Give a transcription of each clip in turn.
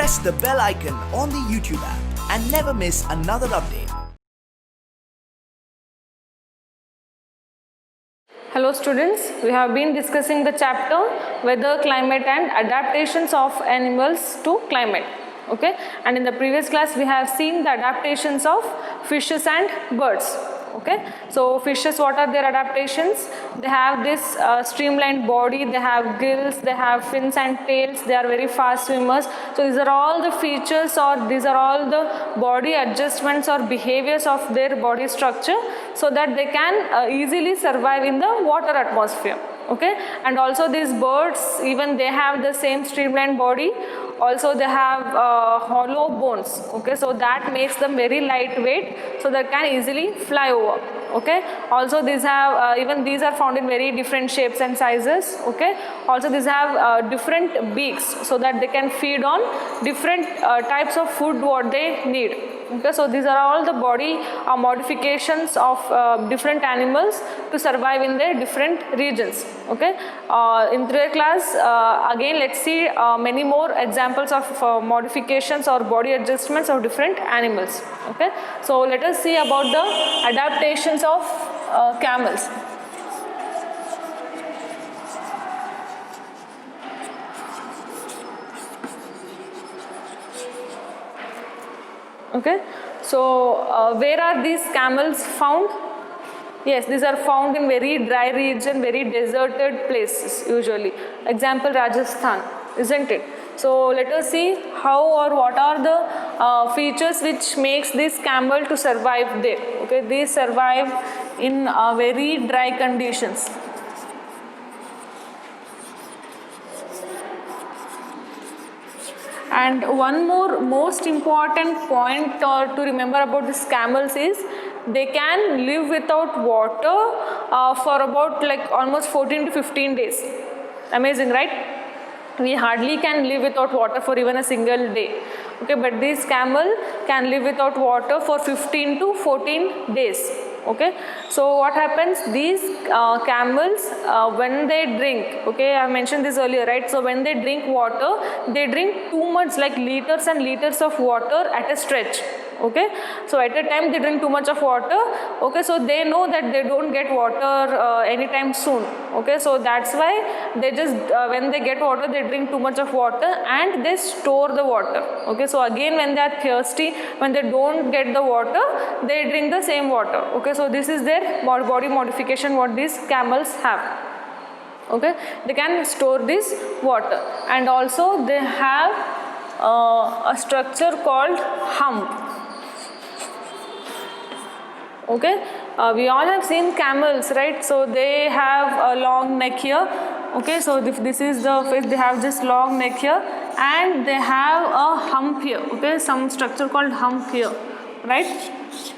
press the bell icon on the YouTube app and never miss another update. Hello students, we have been discussing the chapter weather, climate and adaptations of animals to climate. Okay, and in the previous class we have seen the adaptations of fishes and birds. Okay, so fishes, what are their adaptations? They have this streamlined body, they have gills, they have fins and tails, they are very fast swimmers. So these are all the features, or these are all the body adjustments or behaviors of their body structure, so that they can easily survive in the water atmosphere. Okay, and also these birds, even they have the same streamlined body. Also they have hollow bones. Okay, so that makes them very lightweight, so they can easily fly over. Okay, also these have even these are found in very different shapes and sizes. Okay, also these have different beaks, so that they can feed on different types of food what they need. Okay, so these are all the body modifications of different animals to survive in their different regions. Okay, in today's class again let's see many more examples of modifications or body adjustments of different animals. Okay, so let us see about the adaptations of camels. Okay, so where are these camels found? Yes, these are found in very dry region, very deserted places usually. Example Rajasthan, isn't it? So let us see how or what are the features which makes this camel to survive there. Okay, they survive in very dry conditions. And one more most important point to remember about these camels is they can live without water for about like almost 14 to 15 days. Amazing, right? We hardly can live without water for even a single day. Okay, but this camel can live without water for 15 to 14 days. Okay, so what happens, these camels when they drink, okay, I mentioned this earlier, right? So when they drink water, they drink too much, like liters and liters of water at a stretch. Okay, so at a time they drink too much of water. Okay, so they know that they don't get water anytime soon. Okay, so that's why they just when they get water, they drink too much of water and they store the water. Okay, so again when they are thirsty, when they don't get the water, they drink the same water. Okay, so this is their body modification what these camels have. Okay, they can store this water, and also they have a structure called hump. Okay, we all have seen camels, right? So they have a long neck here. Okay, so if this is the face, they have this long neck here and they have a hump here. Okay, some structure called hump here, right?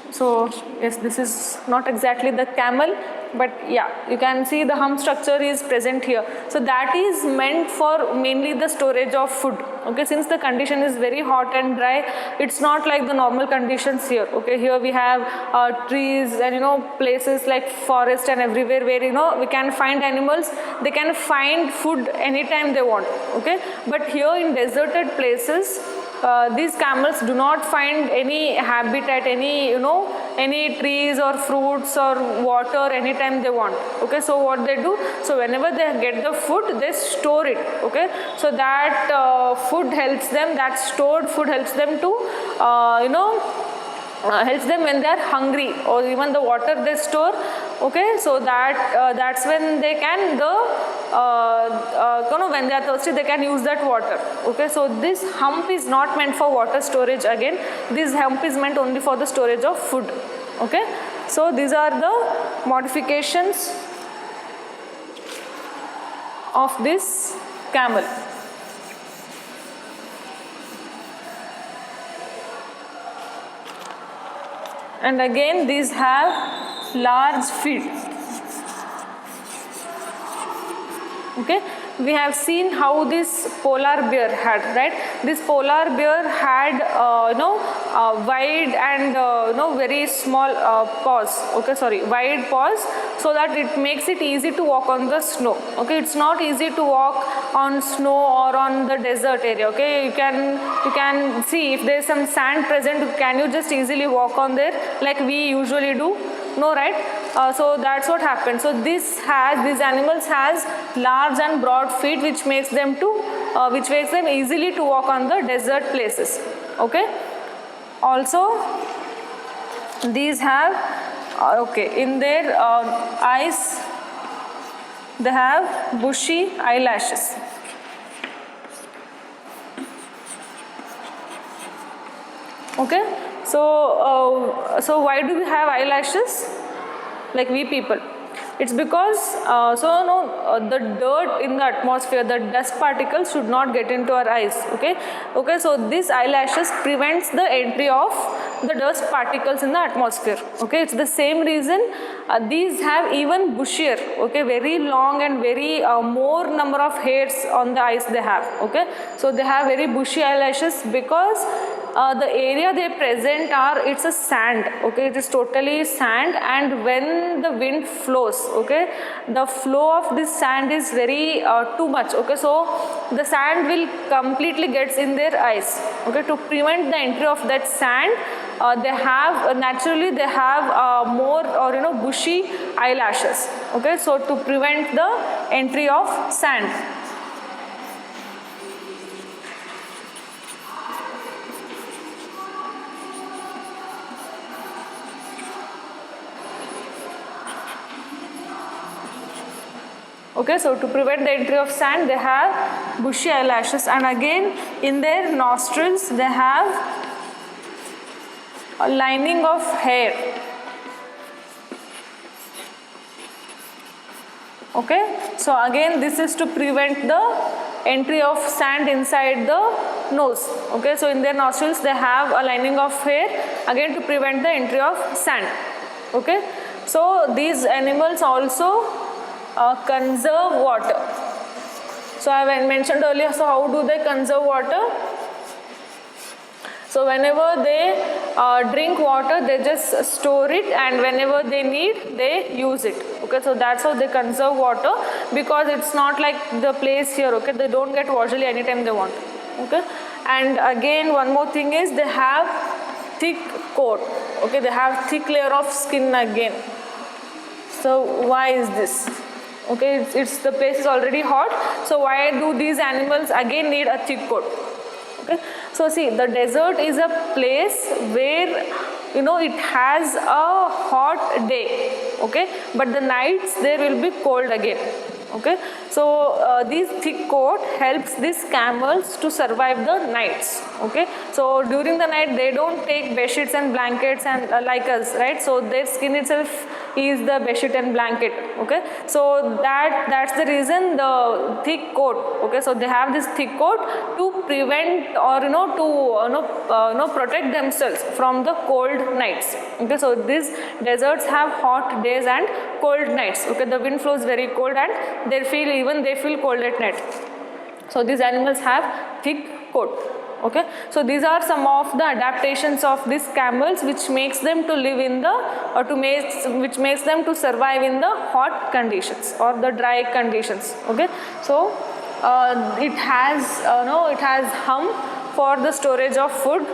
So yes, this is not exactly the camel, but yeah, you can see the hump structure is present here. So that is meant for mainly the storage of food. Okay, since the condition is very hot and dry, it's not like the normal conditions here. Okay, here we have trees and places like forest and everywhere where we can find animals. They can find food anytime they want. Okay, but here in deserted places, these camels do not find any habitat, any trees or fruits or water anytime they want. Okay, so what they do, so whenever they get the food, they store it. Okay, so that food helps them, that stored food helps them to helps them when they are hungry, or even the water they store. Okay, so that's when they can when they are thirsty, they can use that water. Okay, so this hump is not meant for water storage. Again, this hump is meant only for the storage of food. Okay, so these are the modifications of this camel. And again these have large feet. Okay, we have seen how this polar bear had, right? This polar bear had wide and very small paws, okay, sorry, wide paws, so that it makes it easy to walk on the snow. Okay, it's not easy to walk on snow or on the desert area. Okay, you can see if there is some sand present, can you just easily walk on there like we usually do? No, right? So that's what happens. So these animals has large and broad feet, which makes them easily to walk on the desert places. Okay. Also, these have in their eyes they have bushy eyelashes. Okay. So why do we have eyelashes like we people? It's because the dirt in the atmosphere, the dust particles should not get into our eyes. Okay, so this eyelashes prevents the entry of the dust particles in the atmosphere. Okay, it's the same reason these have even bushier, okay, very long and very more number of hairs on the eyes they have. Okay, so they have very bushy eyelashes because the area they present it's a sand. Okay, it is totally sand, and when the wind flows, okay, the flow of this sand is very too much. Okay, so the sand will completely gets in their eyes. Okay, to prevent the entry of that sand, they have naturally more bushy eyelashes. Okay, so to prevent the entry of sand. Okay, so to prevent the entry of sand, they have bushy eyelashes, and again in their nostrils they have a lining of hair. Okay, so again this is to prevent the entry of sand inside the nose. Okay, so in their nostrils they have a lining of hair, again to prevent the entry of sand. Okay, so these animals also conserve water. So I mentioned earlier, so how do they conserve water? So whenever they drink water, they just store it, and whenever they need, they use it. Okay, so that's how they conserve water, because it's not like the place here. Okay, they don't get water anytime they want. Okay, and again one more thing is they have thick coat. Okay, they have thick layer of skin again. So why is this? Okay, it's the place is already hot, so why do these animals again need a thick coat? Okay, so see, the desert is a place where it has a hot day. Okay, but the nights there will be cold again. Okay, so this thick coat helps these camels to survive the nights. Okay, so during the night they don't take bed sheets and blankets and like us, right? So their skin itself is the bed sheet and blanket. Okay, so that's the reason the thick coat. Okay, so they have this thick coat to prevent or to protect themselves from the cold nights. Okay, so these deserts have hot days and cold nights. Okay, the wind flows very cold and they feel cold at night. So these animals have thick coat. Okay, so these are some of the adaptations of these camels which makes them to live in which makes them to survive in the hot conditions or the dry conditions. Okay, so it has hump for the storage of food.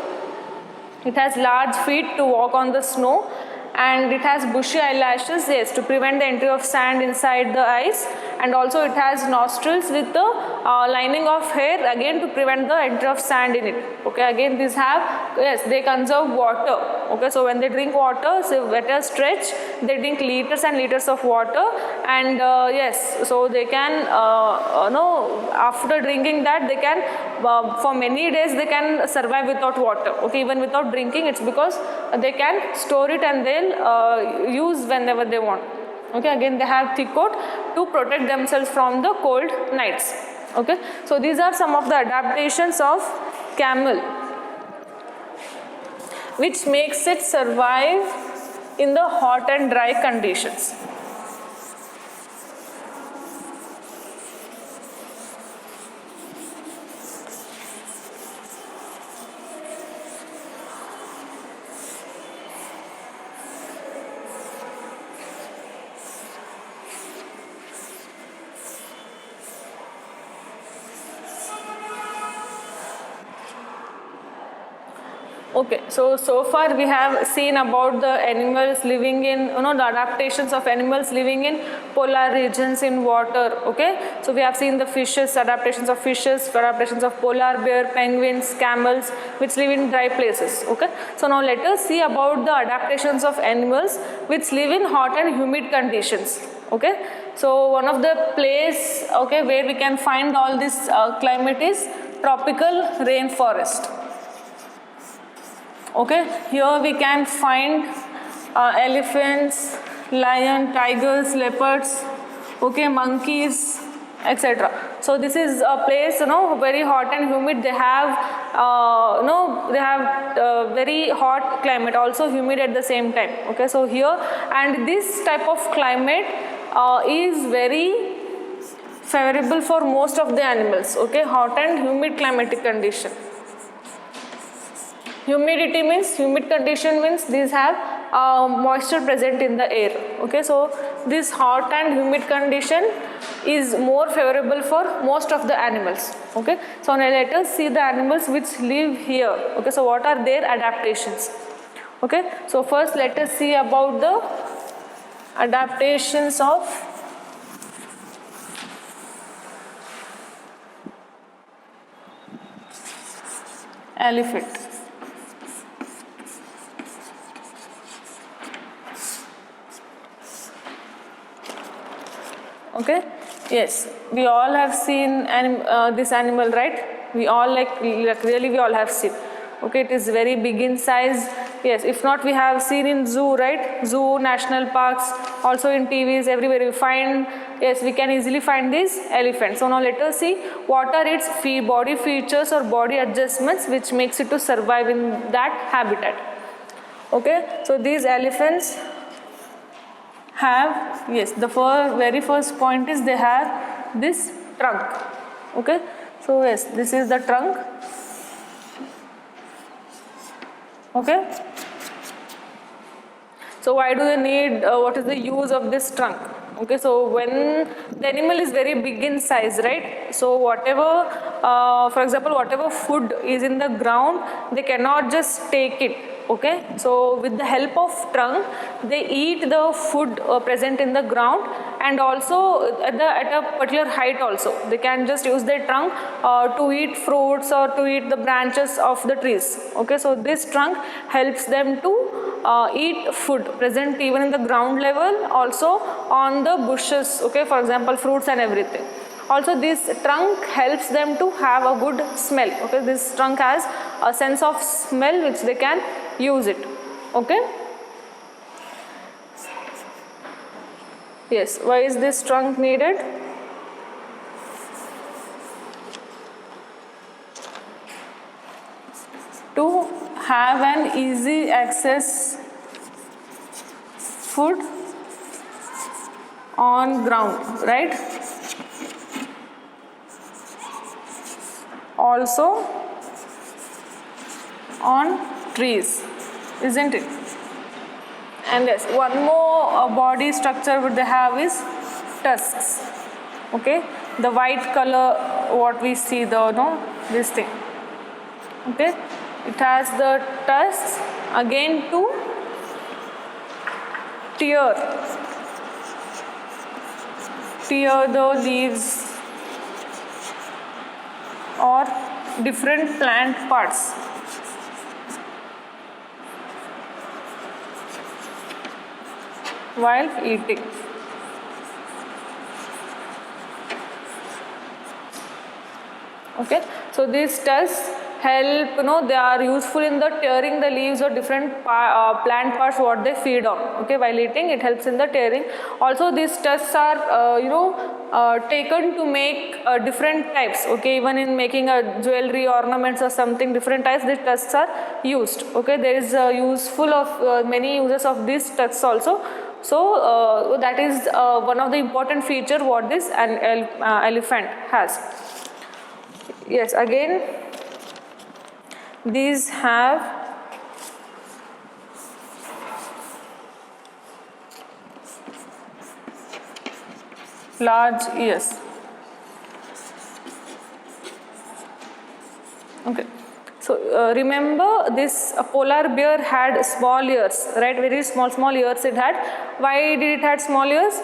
It has large feet to walk on the snow, and it has bushy eyelashes, yes, to prevent the entry of sand inside the eyes, and also it has nostrils with the lining of hair, again to prevent the entry of sand in it. Okay, again these have, yes, they conserve water. Okay, so when they drink water, so at a stretch they drink liters and liters of water, and yes, so they can after drinking that they can for many days they can survive without water. Okay, even without drinking, it's because they can store it and they'll use whenever they want. Okay, again they have thick coat to protect themselves from the cold nights. Okay, so these are some of the adaptations of camel which makes it survive in the hot and dry conditions. Okay, so far we have seen about the animals living in, the adaptations of animals living in polar regions in water. Okay, so we have seen the fishes, adaptations of fishes, adaptations of polar bear, penguins, camels, which live in dry places. Okay, so now let us see about the adaptations of animals which live in hot and humid conditions. Okay, so one of the place, okay, where we can find all this climate is tropical rainforest. Okay, here we can find elephants, lion, tigers, leopards, okay, monkeys, etc. So this is a place, very hot and humid. They have, they have very hot climate, also humid at the same time. Okay, so here, and this type of climate is very favorable for most of the animals. Okay, hot and humid climatic condition. Humidity means, humid condition means these have moisture present in the air. Okay, so this hot and humid condition is more favorable for most of the animals. Okay, so now let us see the animals which live here. Okay, so what are their adaptations? Okay, so first let us see about the adaptations of elephant. Okay, yes, we all have seen this animal, right? We all like really we all have seen. Okay, it is very big in size. Yes, if not we have seen in zoo, right? Zoo, national parks, also in TVs, everywhere we find, yes, we can easily find these elephants. So now let us see what are its body features or body adjustments which makes it to survive in that habitat. Okay, so these elephants have, yes, the very first point is they have this trunk. Okay, so yes, this is the trunk. Okay, so why do they need, what is the use of this trunk? Okay, so when the animal is very big in size, right? So whatever, for example, whatever food is in the ground, they cannot just take it. Okay, so with the help of trunk, they eat the food present in the ground, and also at a particular height also. They can just use their trunk to eat fruits or to eat the branches of the trees. Okay, so this trunk helps them to eat food present even in the ground level, also on the bushes, okay, for example fruits and everything. Also this trunk helps them to have a good smell. Okay, this trunk has a sense of smell which they can use it. Okay, yes, why is this trunk needed? To have an easy access food on ground, right? Also on trees, isn't it? And yes, one more body structure what they have is tusks. Okay, the white color what we see, this thing. Okay, it has the tusks again to tear the leaves or different plant parts. While eating. Okay, so these tusks help, they are useful in the tearing the leaves or different plant parts what they feed on. Okay, while eating it helps in the tearing. Also these tusks are taken to make different types. Okay, even in making a jewelry, ornaments or something, different types these tusks are used. Okay, there is useful of many uses of these tusks also. So that is one of the important feature what this elephant has. Yes, again these have large ears. Okay, So remember this polar bear had small ears, right? Very small ears it had. Why did it had small ears?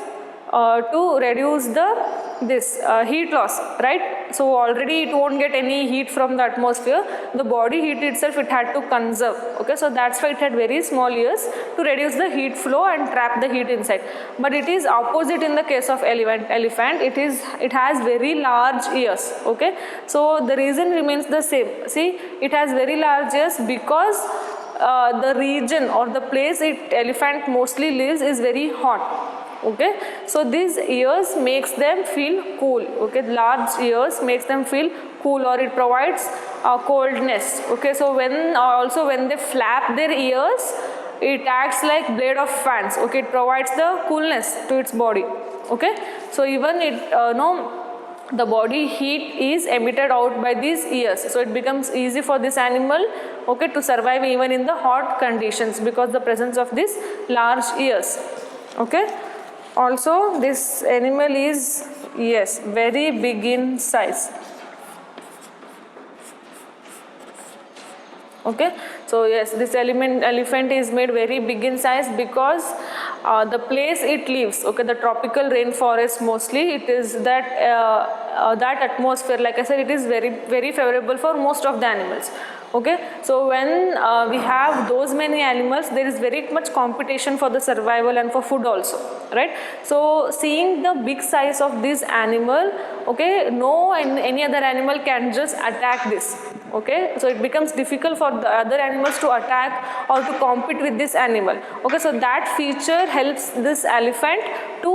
To reduce the heat loss, right? So already it won't get any heat from the atmosphere. The body heat itself it had to conserve. Okay, so that's why it had very small ears to reduce the heat flow and trap the heat inside. But it is opposite in the case of elephant. It has very large ears. Okay, so the reason remains the same. See, it has very large ears because the region or the place elephant mostly lives is very hot. Okay, so these ears makes them feel cool. Okay, large ears makes them feel cool, or it provides coldness. Okay, so when they flap their ears, it acts like blade of fans. Okay, it provides the coolness to its body. Okay, so even the body heat is emitted out by these ears, so it becomes easy for this animal, okay, to survive even in the hot conditions because the presence of these large ears. Okay, also this animal is, yes, very big in size. Okay, so yes, this elephant is made very big in size because the place it lives, okay, the tropical rainforest mostly, it is that atmosphere, like I said, it is very favorable for most of the animals. Okay, so when we have those many animals, there is very much competition for the survival and for food also, right? So seeing the big size of this animal, okay, any other animal can just attack this. Okay, so it becomes difficult for the other animals to attack or to compete with this animal. Okay, so that feature helps this elephant to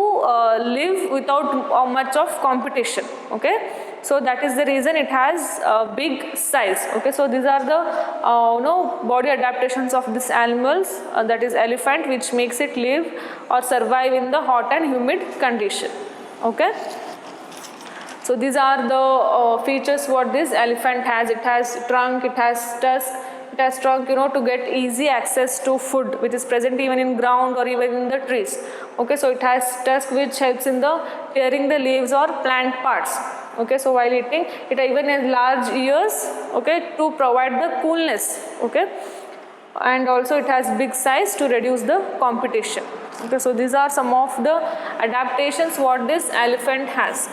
live without much of competition. Okay, so that is the reason it has big size. Okay, so these are the body adaptations of this animals, that is elephant, which makes it live or survive in the hot and humid condition. Okay, so these are the features what this elephant has. It has trunk, it has tusk. It has trunk, to get easy access to food, which is present even in ground or even in the trees. Okay, so it has tusk, which helps in the tearing the leaves or plant parts. Okay, so while eating, it even has large ears, okay, to provide the coolness. Okay, and also it has big size to reduce the competition. Okay, so these are some of the adaptations what this elephant has.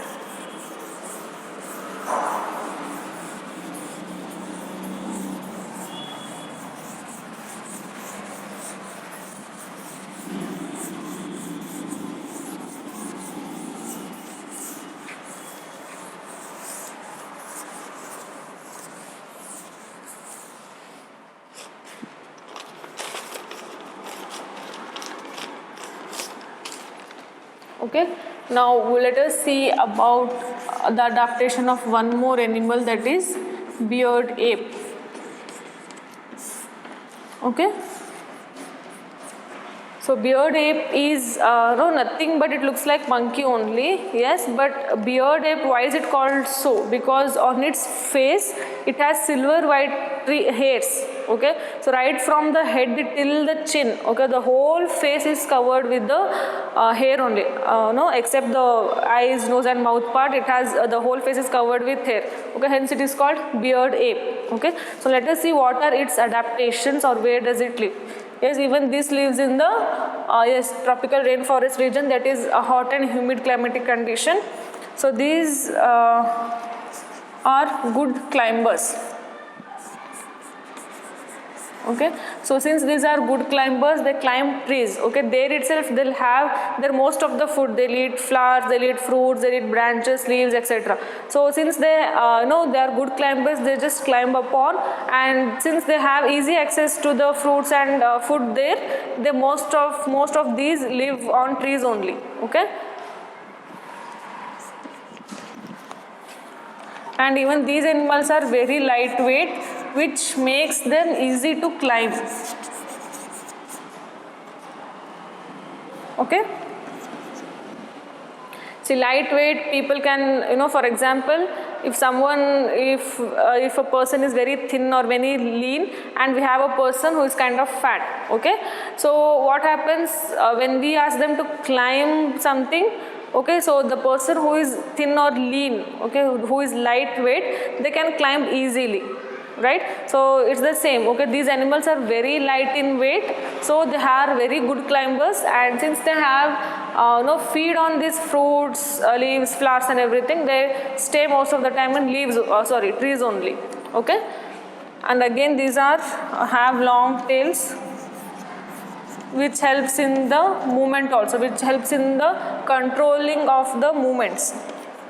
Okay, now let us see about the adaptation of one more animal, that is beard ape. Okay, so beard ape is nothing but it looks like monkey only. Yes, but beard ape, why is it called so? Because on its face it has silver white hairs. Okay, so right from the head till the chin, okay, the whole face is covered with the hair only, except the eyes, nose and mouth part, it has the whole face is covered with hair. Okay, hence it is called beard ape. Okay, so let us see what are its adaptations or where does it live. Yes, even this lives in the tropical rainforest region, that is a hot and humid climatic condition. So these are good climbers. Okay, so since these are good climbers, they climb trees. Okay, there itself they'll have their most of the food. They'll eat flowers, they'll eat fruits, they'll eat branches, leaves, etc. So since they they are good climbers, they just climb upon, and since they have easy access to the fruits and food there, they most of these live on trees only. Okay, and even these animals are very lightweight, which makes them easy to climb. Okay, see, lightweight people can, for example, if a person is very thin or very lean, and we have a person who is kind of fat. Okay, so what happens when we ask them to climb something? Okay, so the person who is thin or lean, okay, who is lightweight, they can climb easily. right? So it's the same, okay? These animals are very light in weight, so they are very good climbers, and since they have feed on these fruits, leaves, flowers and everything, they stay most of the time in trees only, okay? And again these are have long tails, which helps in the movement also, which helps in the controlling of the movements,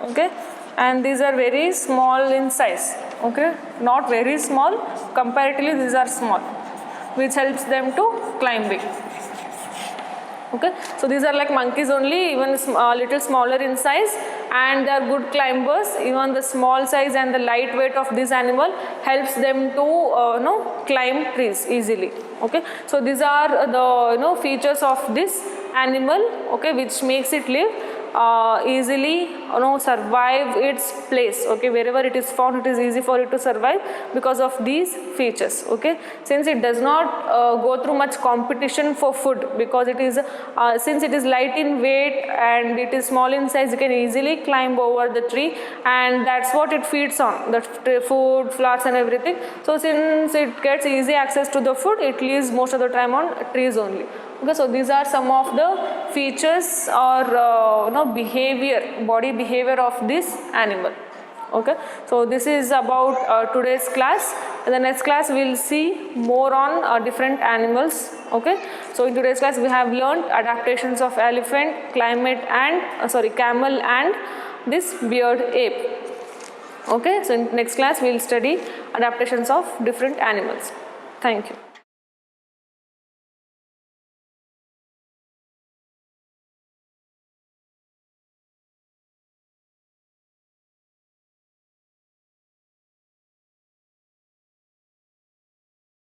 okay? And these are very small in size, okay? Not very small, comparatively these are small, which helps them to climbing. Okay, so these are like monkeys only, even little smaller in size, and they are good climbers. Even the small size and the light weight of this animal helps them to climb trees easily. Okay, so these are the features of this animal, okay, which makes it live easily, survive its place, okay? Wherever it is found, it is easy for it to survive because of these features, okay? Since it does not go through much competition for food, because it is since it is light in weight and it is small in size, it can easily climb over the tree, and that's what it feeds on, the food, flowers and everything. So since it gets easy access to the food, it lives most of the time on trees only. Okay, so these are some of the features or body behavior of this animal. Okay, so this is about today's class. In the next class we will see more on different animals. Okay, so in today's class we have learned adaptations of elephant, camel and this beard ape. Okay, so in next class we will study adaptations of different animals. Thank you.